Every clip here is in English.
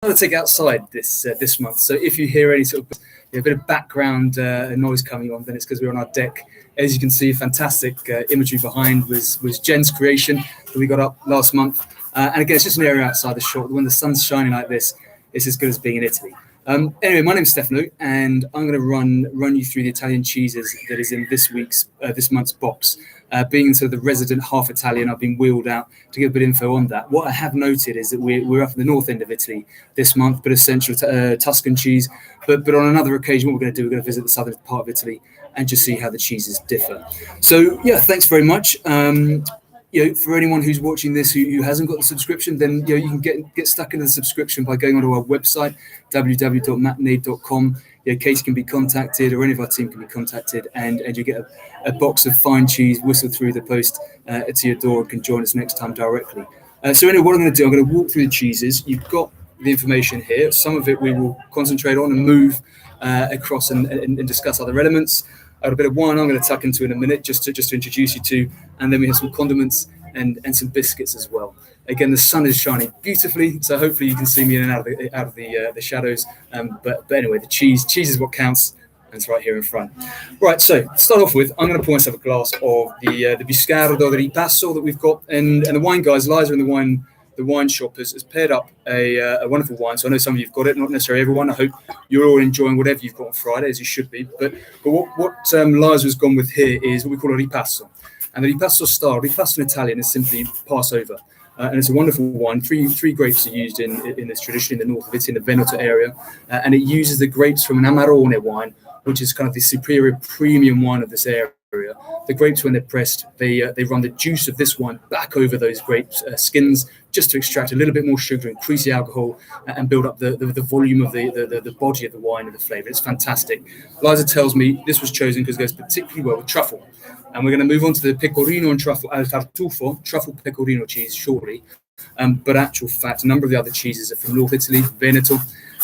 I'm going to take outside this month. So if you hear any sort of a bit of background noise coming on, then it's because we're on our deck. As you can see, fantastic imagery behind was Jen's creation that we got up last month. And again, it's just an area outside the shop. When the sun's shining like this, it's as good as being in Italy. Anyway, my name is Stefano, and I'm going to run you through the Italian cheeses that is in this month's box. Being sort of the resident half Italian, I've been wheeled out to give a bit of info on that. What I have noted is that we're up in the north end of Italy this month, bit of central Tuscan cheese. But on another occasion, what we're going to do, we're going to visit the southern part of Italy and just see how the cheeses differ. So yeah, thanks very much. For anyone who's watching this who hasn't got the subscription, then you can get stuck into the subscription by going onto our website, www.macknade.com. Katie can be contacted, or any of our team can be contacted, and you get a box of fine cheese whistled through the post to your door, and can join us next time directly. So anyway, what I'm going to do, I'm going to walk through the cheeses. You've got the information here. Some of it we will concentrate on and move across and discuss other elements. I have a bit of wine I'm going to tuck into in a minute just to introduce you to, and then we have some condiments and some biscuits as well. Again, the sun is shining beautifully, so hopefully you can see me in and out of the shadows. But anyway, the cheese is what counts, and it's right here in front. Right, so to start off with, I'm going to pour myself a glass of the Biscardo di Ripasso that we've got, and the wine guys, Liza in the wine shop has paired up a wonderful wine. So I know some of you've got it, not necessarily everyone. I hope you're all enjoying whatever you've got on Friday, as you should be. But what Liza has gone with here is what we call a ripasso. And the ripasso style, ripasso in Italian is simply Passover. And it's a wonderful wine. Three grapes are used in this tradition in the north of Italy, in the Veneto area. And it uses the grapes from an Amarone wine, which is kind of the superior premium wine of this area. The grapes, when they're pressed, they run the juice of this wine back over those grapes skins, just to extract a little bit more sugar, increase the alcohol, and build up the volume of the body of the wine and the flavour. It's fantastic. Liza tells me this was chosen because it goes particularly well with truffle. And we're going to move on to the pecorino and truffle al tartufo, truffle pecorino cheese shortly. But actual fact, a number of the other cheeses are from North Italy, Veneto.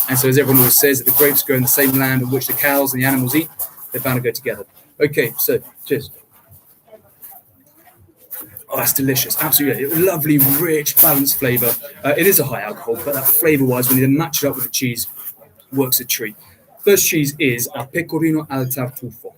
And so as everyone always says, that the grapes grow in the same land on which the cows and the animals eat, they're bound to go together. Okay, so cheers. Oh, that's delicious. Absolutely. Lovely, rich, balanced flavour. It is a high alcohol, but that flavour-wise, when you then match it up with the cheese, works a treat. First cheese is a pecorino al tartufo.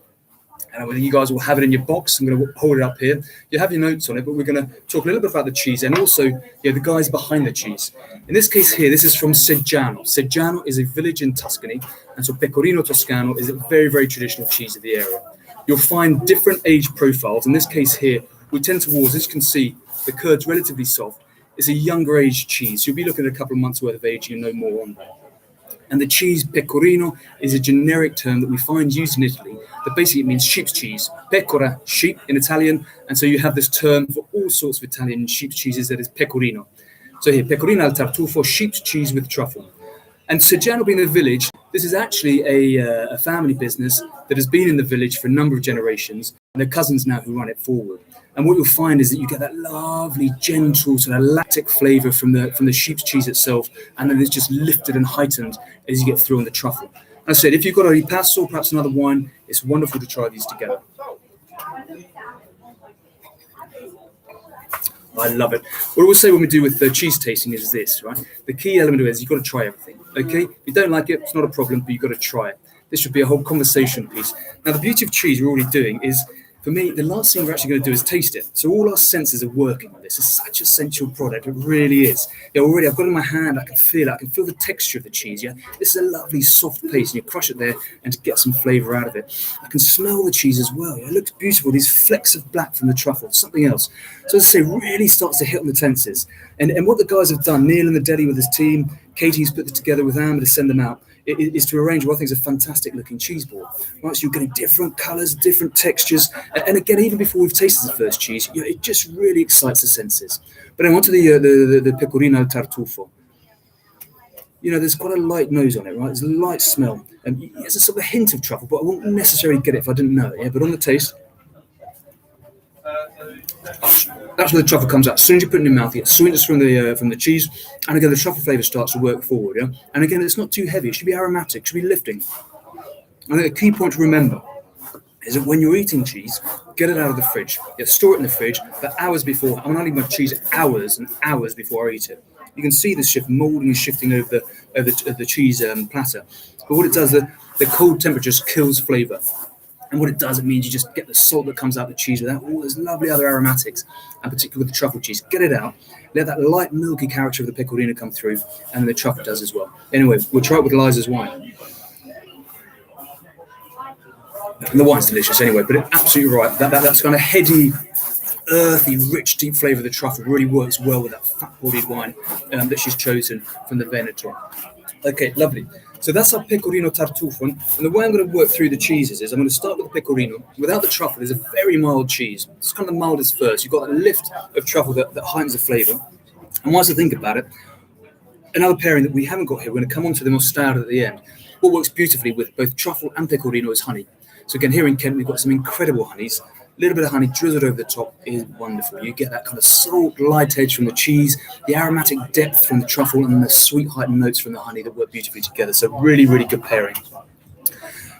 And you guys will have it in your box. I'm going to hold it up here. You have your notes on it, but we're going to talk a little bit about the cheese and also the guys behind the cheese. In this case here, this is from Seggiano. Seggiano is a village in Tuscany, and so Pecorino Toscano is a very, very traditional cheese of the area. You'll find different age profiles. In this case here, we tend towards, as you can see, the curd's relatively soft. It's a younger age cheese. You'll be looking at a couple of months worth of age, you know more on that. And the cheese pecorino is a generic term that we find used in Italy that basically means sheep's cheese. Pecora, sheep in Italian. And so you have this term for all sorts of Italian sheep's cheeses that is pecorino. So here, pecorino al tartufo, sheep's cheese with truffle. And Seggiano being a village, this is actually a family business that has been in the village for a number of generations, and their cousins now who run it forward. And what you'll find is that you get that lovely, gentle, sort of lactic flavour from the sheep's cheese itself, and then it's just lifted and heightened as you get through on the truffle. As I said, if you've got a ripasso or perhaps another wine, it's wonderful to try these together. I love it. What I will say when we do with the cheese tasting is this, right? The key element of it is you've got to try everything, okay? If you don't like it, it's not a problem, but you've got to try it. This should be a whole conversation piece. Now, the beauty of cheese we're already doing is, for me, the last thing we're actually going to do is taste it. So all our senses are working on this. It's such a sensual product. It really is. Already I've got it in my hand. I can feel it. I can feel the texture of the cheese. Yeah, this is a lovely soft paste, and you crush it there and to get some flavour out of it. I can smell the cheese as well. Yeah, it looks beautiful. These flecks of black from the truffle, something else. So as I say, really starts to hit on the senses. And what the guys have done, Neil in the deli with his team, Katie's put this together with Amber to send them out, is to arrange what I think is a fantastic looking cheese board. Right, so you're getting different colours, different textures, and again, even before we've tasted the first cheese, it just really excites the senses. But I want to the pecorino al tartufo. There's quite a light nose on it, right? There's a light smell, and there's a sort of hint of truffle, but I won't necessarily get it if I didn't know it. Yeah, but on the taste, that's where the truffle comes out. As soon as you put it in your mouth, you get sweetness from the cheese, and again the truffle flavour starts to work forward. Yeah, and again it's not too heavy. It should be aromatic. It should be lifting. I think a key point to remember is that when you're eating cheese, get it out of the fridge. Store it in the fridge for hours before. I leave my cheese hours and hours before I eat it. You can see the shift molding and shifting over the cheese platter. But what it does, the cold temperature just kills flavour. And what it does, it means you just get the salt that comes out of the cheese without all those lovely other aromatics, and particularly with the truffle cheese. Get it out, let that light milky character of the pecorino come through, and the truffle does as well. Anyway, we'll try it with Liza's wine. And the wine's delicious anyway, but it's absolutely right. That's kind of heady, earthy, rich, deep flavour of the truffle really works well with that fat-bodied wine that she's chosen from the Veneto. Okay, lovely. So that's our pecorino tartufo. And the way I'm going to work through the cheeses is I'm going to start with the pecorino. Without the truffle, there's a very mild cheese. It's kind of the mildest first. You've got that lift of truffle that heightens the flavour. And once I think about it, another pairing that we haven't got here, we're going to come on to the mostarda at the end. What works beautifully with both truffle and pecorino is honey. So again, here in Kent, we've got some incredible honeys. A little bit of honey drizzled over the top is wonderful. You get that kind of salt, light edge from the cheese, the aromatic depth from the truffle, and the sweet heightened notes from the honey that work beautifully together. So really, really good pairing.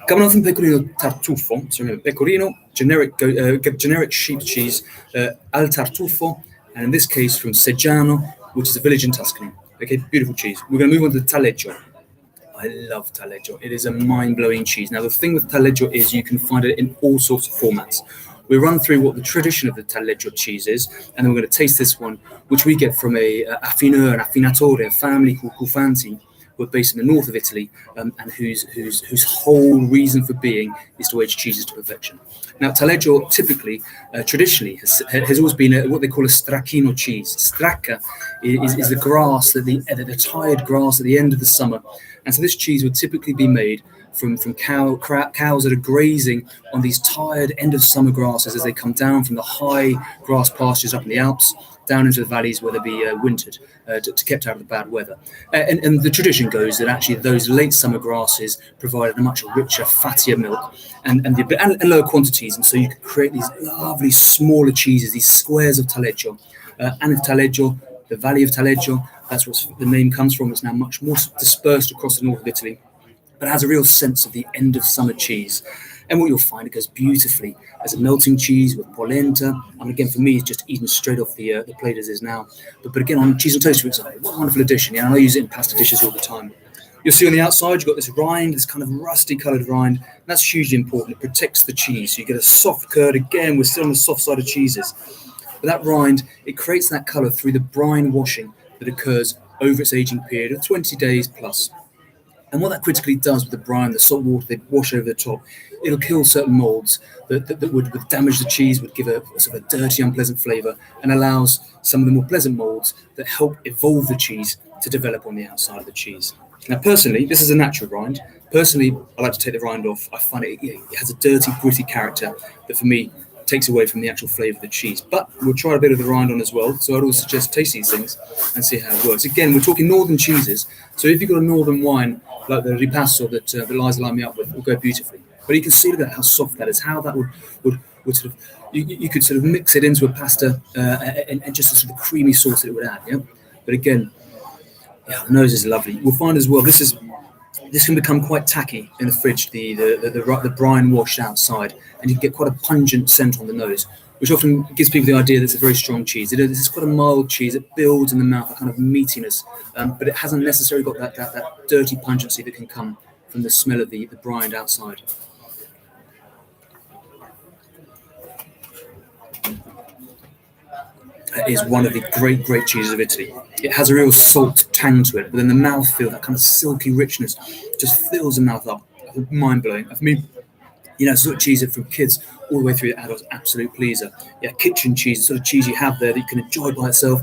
Coming on from pecorino tartufo, so remember, pecorino, generic sheep cheese, al tartufo, and in this case from Seggiano, which is a village in Tuscany. Okay, beautiful cheese. We're going to move on to the taleggio. I love taleggio. It is a mind-blowing cheese. Now, the thing with taleggio is you can find it in all sorts of formats. We run through what the tradition of the taleggio cheese is, and then we're going to taste this one, which we get from an affinatore, a family called Cufanti, who are based in the north of Italy, and whose whole reason for being is to age cheeses to perfection. Now, taleggio typically, traditionally, has always been what they call a stracchino cheese. Stracca is the grass, the tired grass at the end of the summer. And so this cheese would typically be made from cows that are grazing on these tired end of summer grasses as they come down from the high grass pastures up in the Alps down into the valleys where they'll be wintered to kept out of the bad weather. And the tradition goes that actually those late summer grasses provided a much richer, fattier milk and lower quantities. And so you could create these lovely smaller cheeses, these squares of taleggio. And if taleggio, the valley of Taleggio, that's what the name comes from. It's now much more dispersed across the north of Italy, but it has a real sense of the end of summer cheese. And what you'll find, it goes beautifully as a melting cheese with polenta. And again, for me, it's just eaten straight off the plate as is now. But again, on cheese and toast, for example, what a wonderful addition. Yeah, and I use it in pasta dishes all the time. You'll see on the outside, you've got this rind, this kind of rusty coloured rind. And that's hugely important. It protects the cheese. So you get a soft curd. Again, we're still on the soft side of cheeses. But that rind, it creates that colour through the brine washing that occurs over its aging period of 20 days plus. And what that critically does with the brine, the salt water they wash over the top, it'll kill certain moulds that would damage the cheese, would give a sort of a dirty, unpleasant flavour, and allows some of the more pleasant moulds that help evolve the cheese to develop on the outside of the cheese. Now, personally, this is a natural rind. Personally, I like to take the rind off. I find it has a dirty, gritty character that, for me, takes away from the actual flavour of the cheese. But we'll try a bit of the rind on as well. So I'd always suggest taste these things and see how it works. Again, we're talking northern cheeses. So if you've got a northern wine, like the ripasso that Liza lined me up with, will go beautifully. But you can see how soft that is, how that would sort of, you could sort of mix it into a pasta and just a sort of creamy sauce that it would add. Yeah. But again, the nose is lovely. We'll find as well, this can become quite tacky in the fridge, the brine washed outside, and you can get quite a pungent scent on the nose, which often gives people the idea that it's a very strong cheese. This is quite a mild cheese. It builds in the mouth, a kind of meatiness, but it hasn't necessarily got that dirty pungency that can come from the smell of the brine outside. It is one of the great cheeses of Italy. It has a real salt tang to it, but then the mouthfeel, that kind of silky richness, just fills the mouth up. Mind-blowing. For me, sort of cheese that from kids all the way through to adults, absolute pleaser. Yeah, kitchen cheese, the sort of cheese you have there that you can enjoy by itself,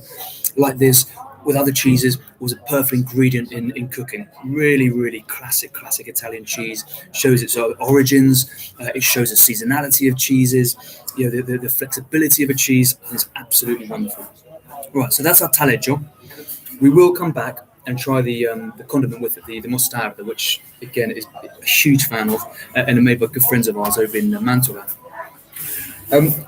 like this, with other cheeses, was a perfect ingredient in cooking. Really classic Italian cheese. Shows its origins. It shows the seasonality of cheeses. The flexibility of a cheese. It's absolutely wonderful. Right, so that's our taleggio. We will come back and try the condiment with it, the mostarda, which again is a huge fan of, and are made by good friends of ours over in Mantova.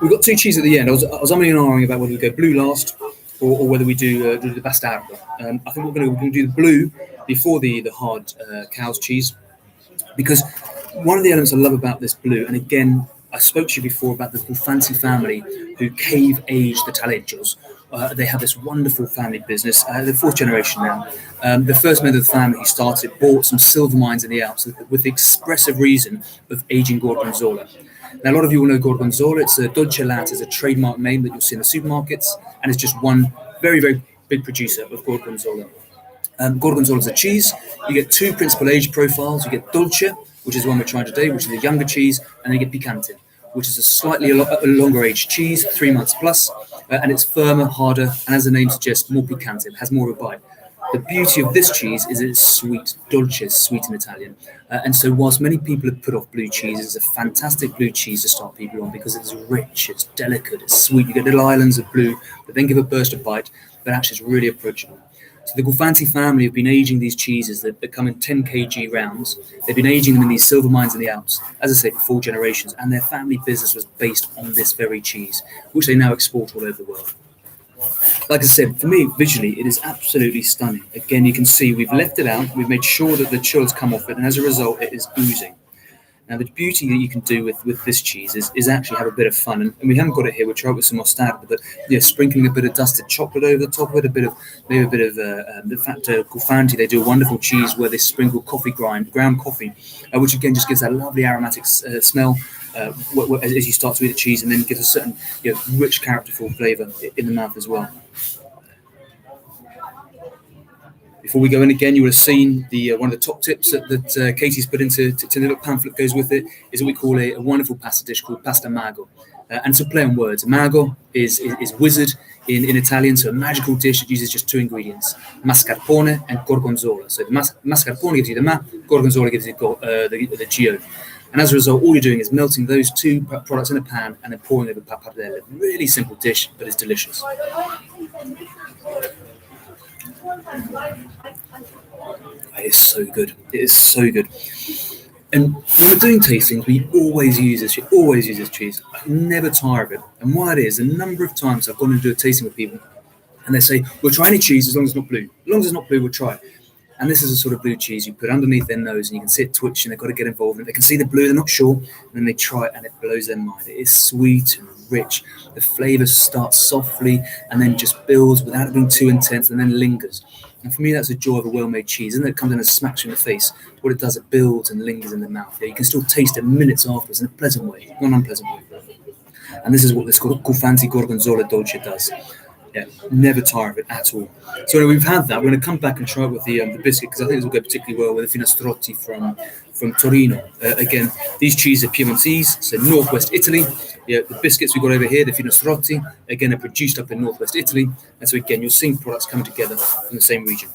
We've got two cheeses at the end. I was umming and ahhing about whether we go blue last or whether we do the bastardo. I think we're going to do the blue before the hard cow's cheese, because one of the elements I love about this blue, and again, I spoke to you before about the Bufanti family who cave aged the taleggio's. They have this wonderful family business, the fourth generation now. The first member of the family who started bought some silver mines in the Alps with the expressive reason of aging Gorgonzola. Now, a lot of you will know Gorgonzola. It's a Dolce Latte, is a trademark name that you'll see in the supermarkets, and it's just one very, very big producer of Gorgonzola. Gorgonzola is a cheese. You get two principal age profiles. You get Dolce, which is the one we're trying today, which is a younger cheese, and then you get Picante, which is a slightly longer aged cheese, 3 months plus, and it's firmer, harder, and as the name suggests, more picante. It has more of a bite. The beauty of this cheese is it's sweet. Dolce is sweet in Italian. And so whilst many people have put off blue cheese, it's a fantastic blue cheese to start people on because it's rich, it's delicate, it's sweet. You get little islands of blue that then give a burst of bite, but actually it's really approachable. So the Gufanti family have been aging these cheeses that come in 10 kg rounds. They've been aging them in these silver mines in the Alps, as I say, for 4 generations. And their family business was based on this very cheese, which they now export all over the world. Like I said, for me, visually, it is absolutely stunning. Again, you can see we've left it out. We've made sure that the chill has come off it. And as a result, it is oozing. Now, the beauty that you can do with this cheese is actually have a bit of fun. And we haven't got it here. We'll try it with some mostarda, but sprinkling a bit of dusted chocolate over the top of it, the fact Gufanti, they do a wonderful cheese where they sprinkle ground coffee, which again just gives that lovely aromatic smell as you start to eat the cheese, and then gives a certain rich, characterful flavour in the mouth as well. Before we go in again, you would have seen one of the top tips that Katie's put into the little pamphlet goes with it is what we call a wonderful pasta dish called pasta mago. And it's a play on words. Mago is wizard in Italian, so a magical dish that uses just 2 ingredients, mascarpone and gorgonzola. So the mascarpone gives you the ma, gorgonzola gives you the gio. And as a result, all you're doing is melting those 2 products in a pan and then pouring over pappardelle. Really simple dish, but it's delicious. It is so good. It is so good. And when we're doing tastings, we always use this cheese. I never tire of it. And why it is, a number of times I've gone and do a tasting with people, and they say, we'll try any cheese as long as it's not blue. As long as it's not blue, we'll try it. And this is a sort of blue cheese you put underneath their nose, and you can see it twitch, and they've got to get involved. And they can see the blue, they're not sure, and then they try it, and it blows their mind. It is sweet and rich. The flavour starts softly, and then just builds without it being too intense, and then lingers. And for me, that's the joy of a well-made cheese. And then it comes in and smacks you in the face. What it does, it builds and lingers in the mouth. You can still taste it minutes afterwards in a pleasant way, not an unpleasant way. And this is what this Gufanti Gorgonzola Dolce does. Never tire of it at all. So anyway, we've had that. We're going to come back and try it with the biscuit, because I think this will go particularly well with the finestrotti from Torino. Again, these cheeses are Piemontese, so northwest Italy. The biscuits we've got over here, the finestrotti, again, are produced up in northwest Italy. And so again, you're seeing products coming together from the same region.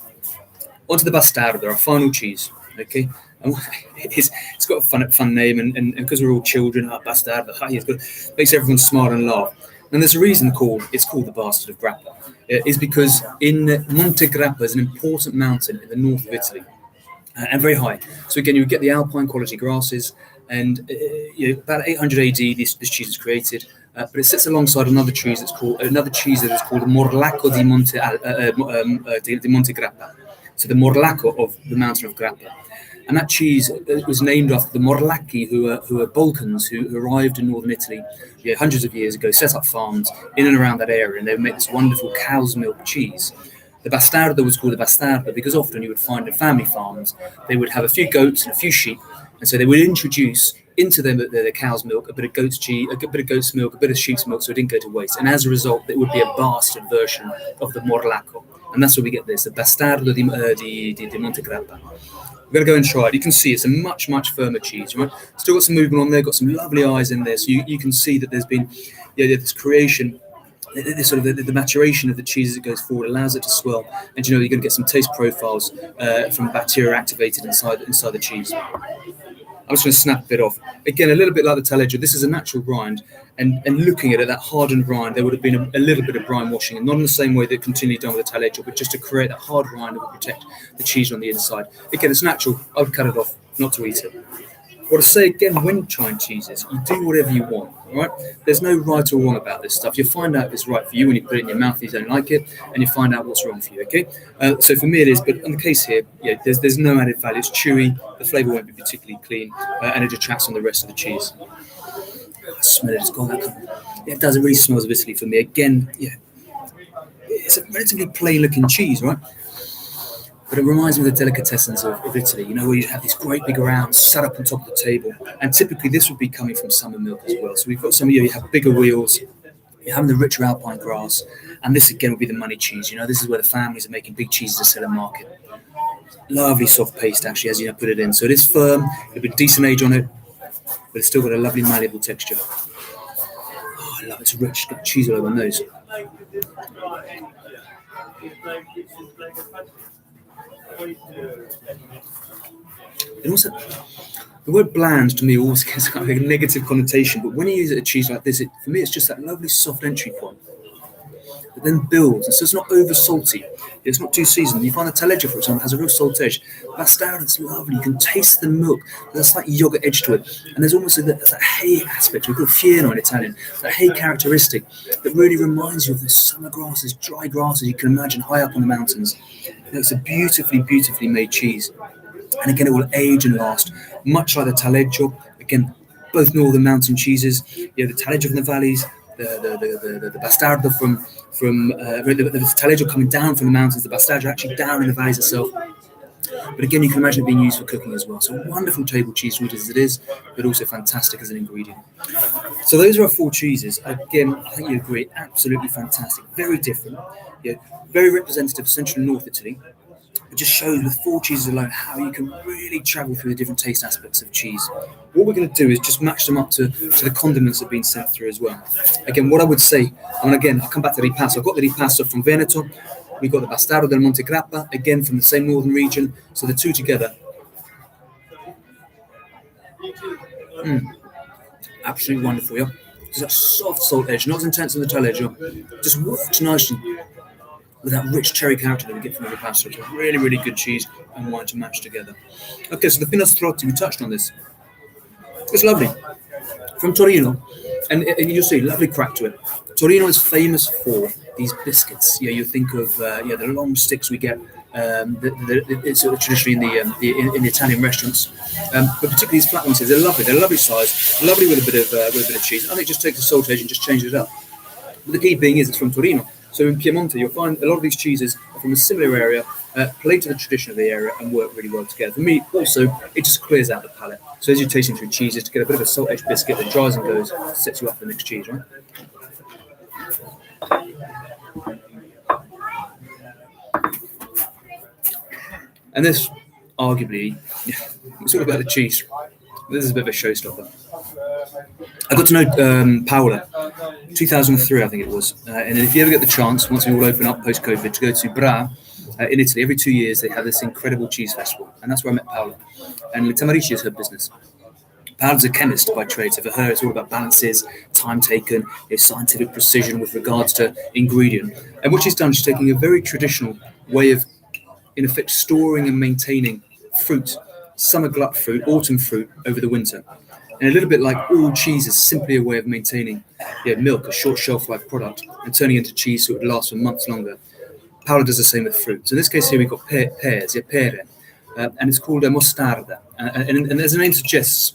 Onto the bastardo, our final cheese. Okay, and it's got a fun name, and because we're all children, bastardo, makes everyone smile and laugh. And there's a reason it's called the Bastard of Grappa. It's because in Monte Grappa is an important mountain in the north of Italy, and very high. So again, you would get the alpine quality grasses, and about 800 AD, this cheese was created. But it sits alongside another cheese that is called the Morlacco di Monte Grappa. So the Morlacco of the mountain of Grappa. And that cheese was named after the Morlacchi, who are Balkans who arrived in northern Italy hundreds of years ago, set up farms in and around that area, and they would make this wonderful cow's milk cheese. The bastardo was called the bastardo because often you would find in family farms, they would have a few goats and a few sheep, and so they would introduce into the cow's milk a bit of goat's cheese, a bit of goat's milk, a bit of sheep's milk, so it didn't go to waste. And as a result, it would be a bastard version of the Morlacco. And that's where we get this, the bastardo di Monte Grappa. We're going to go and try it. You can see it's a much, much firmer cheese, right? Still got some movement on there, got some lovely eyes in there. So you can see that there's been this creation, this sort of the maturation of the cheese as it goes forward allows it to swell. And you're going to get some taste profiles from bacteria activated inside the cheese. I'm just going to snap a bit off. Again, a little bit like the taleggio, this is a natural rind. And looking at it, that hardened rind, there would have been a little bit of brine washing, and not in the same way that continually done with the taleggio, but just to create that hard rind that would protect the cheese on the inside. Again, it's natural. I would cut it off, not to eat it. What I say again, when trying cheeses, you do whatever you want, right? There's no right or wrong about this stuff. You'll find out if it's right for you when you put it in your mouth and you don't like it, and you find out what's wrong for you, okay? So for me it is, but in the case here, there's no added value. It's chewy, the flavour won't be particularly clean, and it detracts on the rest of the cheese. I smell it. It's got that kind of, it does. It really smells of Italy for me. Again, yeah, it's a relatively plain-looking cheese, right? But it reminds me of the delicatessens of Italy, where you have these great big rounds sat up on top of the table. And typically this would be coming from summer milk as well. So we've got some of you have bigger wheels, you're having the richer alpine grass. And this again would be the money cheese. This is where the families are making big cheeses to sell in market. Lovely soft paste, actually, as you put it in. So it is firm, there'll be decent age on it, but it's still got a lovely malleable texture. Oh, I love it. It's rich, it's got cheese all over my nose. And also, the word bland to me always gets kind of a negative connotation, but when you use it a cheese like this, for me it's just that lovely soft entry point. It then builds, and so it's not over salty. It's not too seasoned. You find the taleggio, for example, has a real salt edge. Bastardo's lovely. You can taste the milk. There's a slight yogurt edge to it, and there's almost that hay aspect. We call it fieno in Italian. That hay characteristic that really reminds you of the summer grasses, dry grasses you can imagine high up on the mountains. It's a beautifully, beautifully made cheese, and again, it will age and last, much like the taleggio. Again, both northern mountain cheeses. The taleggio from the valleys. The bastardo from the taleggio coming down from the mountains, the bastardo actually down in the valleys itself. But again, you can imagine it being used for cooking as well. So wonderful table cheese route as it is, but also fantastic as an ingredient. So those are our 4 cheeses. Again, I think you agree, absolutely fantastic, very different, very representative of Central and North Italy. It just shows with 4 cheeses alone how you can really travel through the different taste aspects of cheese. What we're going to do is just match them up to the condiments that have been sent through as well. Again, what I would say, and again, I'll come back to the ripasto. I've got the ripasto from Veneto. We've got the Bastardo del Monte Grappa, again from the same northern region. So the two together. Absolutely wonderful, yeah? Just that soft salt edge, not as intense as the taleggio. Just works nicely with that rich cherry character that we get from the ripasto. It's a really, really good cheese and wine to match together. Okay, so the finestrotti, we touched on this. It's lovely. From Torino, and you'll see, lovely crack to it. Torino is famous for these biscuits. You think of the long sticks we get. It's traditionally in the Italian restaurants, but particularly these flat ones. They're lovely. They're a lovely size, lovely with a bit of cheese. I think it just takes the salt edge and just changes it up. But the key being is it's from Torino. So in Piemonte, you'll find a lot of these cheeses are from a similar area, play to the tradition of the area, and work really well together. For me, also, it just clears out the palate. So as you're tasting through cheeses, to get a bit of a salt edge biscuit that dries and goes, sets you up for the next cheese, right? And this, arguably, it's all about the cheese. This is a bit of a showstopper. I got to know Paola, 2003, I think it was. And if you ever get the chance, once we all open up post-COVID, to go to Bra in Italy, every 2 years they have this incredible cheese festival. And that's where I met Paola. And Le Tamarici is her business. Paola's a chemist by trade, so for her it's all about balances, time taken, scientific precision with regards to ingredient. And what she's done, she's taking a very traditional way of, in effect, storing and maintaining fruit, summer glut fruit, autumn fruit over the winter. And a little bit like all cheese is simply a way of maintaining milk, a short shelf life product, and turning it into cheese so it would last for months longer. Paola does the same with fruit. So in this case here we've got pears, pere, and it's called mostarda. And as the name suggests,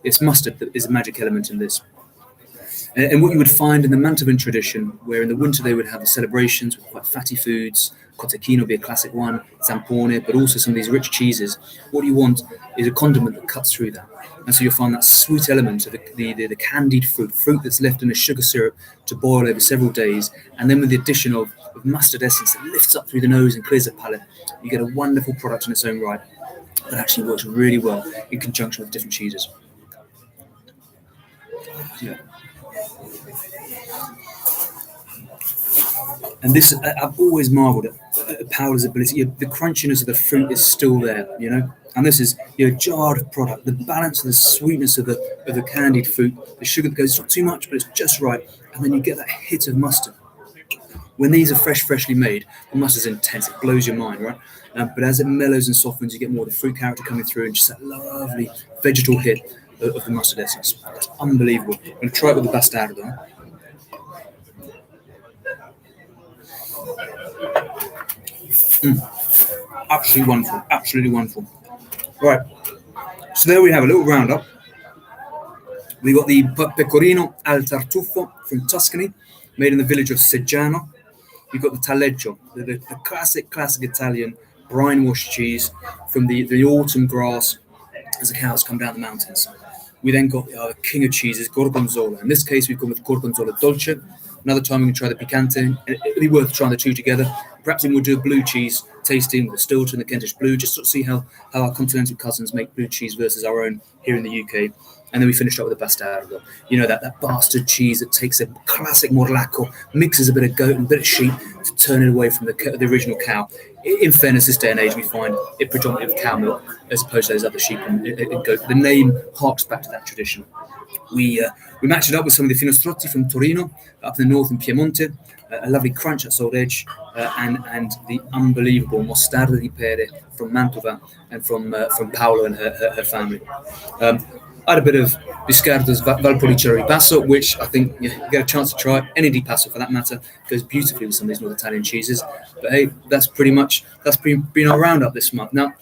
it's mustard that is a magic element in this. And what you would find in the Mantuan tradition, where in the winter they would have the celebrations with quite fatty foods, cotechino would be a classic one, zampone, but also some of these rich cheeses. What you want is a condiment that cuts through that. And so you'll find that sweet element of the candied fruit that's left in a sugar syrup to boil over several days. And then with the addition of mustard essence that lifts up through the nose and clears the palate, you get a wonderful product in its own right that actually works really well in conjunction with different cheeses. Yeah. And this, I've always marveled at Paola's ability. The crunchiness of the fruit is still there, And this is jarred product. The balance of the sweetness of the candied fruit, the sugar that goes, it's not too much, but it's just right. And then you get that hit of mustard. When these are freshly made, the mustard's intense. It blows your mind, right? But as it mellows and softens, you get more of the fruit character coming through, and just that lovely vegetal hit of the mustard essence. It's unbelievable. I'm going to try it with the bastardo, though. Absolutely wonderful. Right, so there we have a little roundup We got the pecorino al tartufo from Tuscany, made in the village of Seggiano. We've got the taleggio, the classic Italian brine washed cheese from the autumn grass as the cows come down the mountains. We then got the king of cheeses, Gorgonzola. In this case, we've gone with Gorgonzola Dolce. Another time we can try the picante. It'd be worth trying the two together. Perhaps even we'll do a blue cheese tasting with the Stilton and the Kentish Blue, just to see how our continental cousins make blue cheese versus our own here in the UK. And then we finished up with the bastardo. You know, that bastard cheese that takes a classic morlacco, mixes a bit of goat and a bit of sheep to turn it away from the original cow. In fairness, this day and age, we find it predominantly of cow milk as opposed to those other sheep and goat. The name harks back to that tradition. We matched it up with some of the finostrotti from Torino, up in the north in Piemonte, a lovely crunch at Sold Edge, and the unbelievable mostarda di pere from Mantova and from Paolo and her family. I had a bit of Biscardo's Valpolicella Ripasso, which I think you get a chance to try. Any di Passo for that matter goes beautifully with some of these North Italian cheeses. But hey, that's been our roundup this month. Now,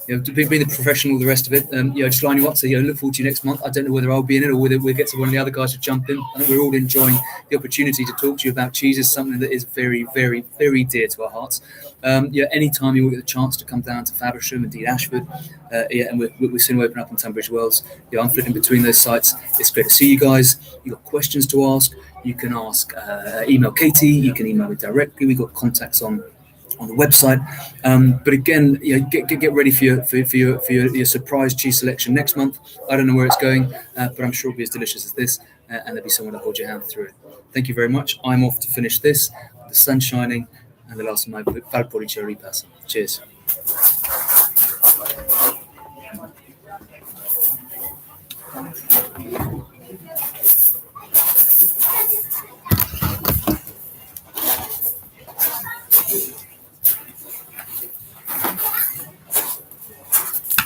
being the professional, the rest of it, just line you up. So, look forward to you next month. I don't know whether I'll be in it or whether we'll get to one of the other guys to jump in. I think we're all enjoying the opportunity to talk to you about cheeses, something that is very, very, very dear to our hearts. Anytime you will get the chance to come down to Faversham, indeed Ashford, and we're soon open up in Tunbridge Wells. I'm flitting between those sites. It's great to see you guys. You've got questions to ask. You can email Katie. You can email me directly. We've got contacts on the website, but again, get ready for your surprise cheese selection next month. I don't know where it's going, but I'm sure it'll be as delicious as this, and there'll be someone to hold your hand through it. Thank you very much. I'm off to finish this, the sun shining, and the last of my Valpolicella Ripasso. Cheers.